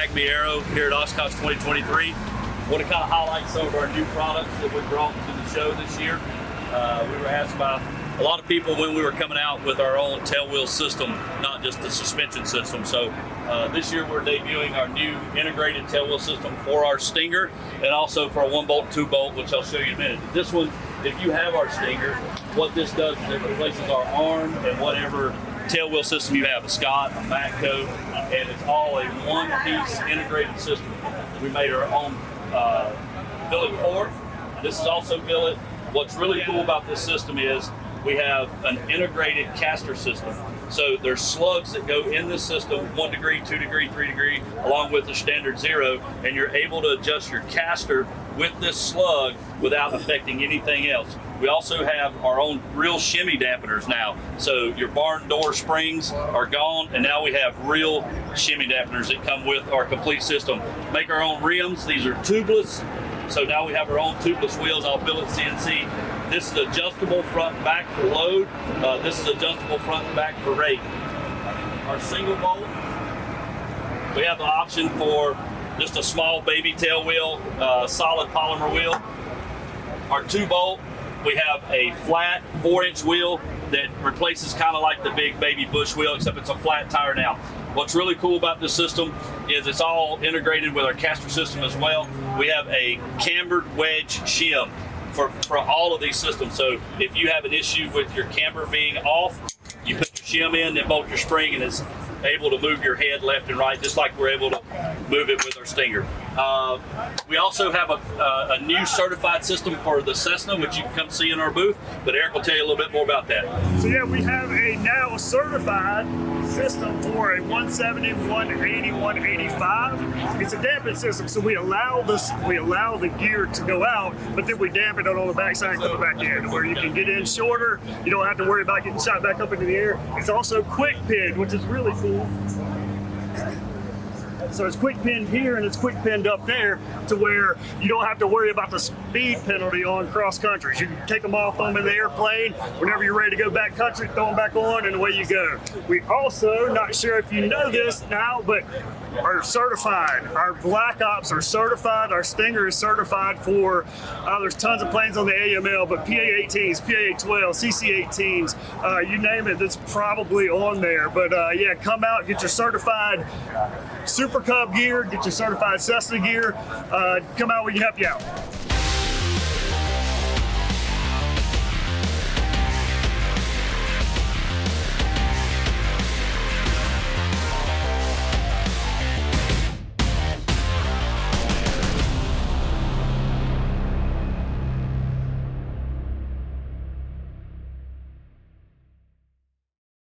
Acme Aero here at Oshkosh 2023. Want to kind of highlight some of our new products that we brought to the show this year. We were asked by a lot of people when we were coming out with our own tailwheel system, not just the suspension system. So this year we're debuting our new integrated tailwheel system for our Stinger and also for a 1-bolt, 2-bolt, which I'll show you in a minute. This one, if you have our Stinger, what this does is it replaces our arm and whatever tailwheel system you have, a Scott, a Matco, and it's all a one-piece integrated system. We made our own billet fork. This is also billet. What's really cool about this system is we have an integrated caster system. So there's slugs that go in this system, 1 degree, 2 degree, 3 degree, along with the standard 0, and you're able to adjust your caster with this slug without affecting anything else. We also have our own real shimmy dampeners now. So your barn door springs are gone, and now we have real shimmy dampeners that come with our complete system. Make our own rims. These are tubeless. So now we have our own tubeless wheels, all billet CNC. This is adjustable front and back for load. This is adjustable front and back for rate. Our single bolt, we have the option for just a small baby tail wheel, solid polymer wheel. Our 2-bolt, we have a flat 4-inch wheel that replaces kind of like the big baby bush wheel, except it's a flat tire now. What's really cool about this system is it's all integrated with our caster system as well. We have a cambered wedge shim for all of these systems. So if you have an issue with your camber being off, you put your shim in, then bolt your spring, and it's able to move your head left and right, just like we're able to move it with our Stinger. We also have a new certified system for the Cessna, which you can come see in our booth, but Eric will tell you a little bit more about that. So yeah, we have a now certified system for a 170, 180, 185. It's a damping system, so we allow the gear to go out, but then we dampen it on the backside and come back in, where you can get in shorter. You don't have to worry about getting shot back up into the air. It's also quick pinned, which is really cool. So it's quick pinned here and it's quick pinned up there, to where you don't have to worry about the speed penalty on cross countries. You can take them off them in the airplane. Whenever you're ready to go back country, throw them back on, and away you go. We also, not sure if you know this now, but are certified. Our Black Ops are certified. Our Stinger is certified for, there's tons of planes on the AML, but PA-18s, PA-12, CC-18s, you name it, that's probably on there. But yeah, come out, get your certified Super Cub gear, get your certified Cessna gear. Come out, we can help you out.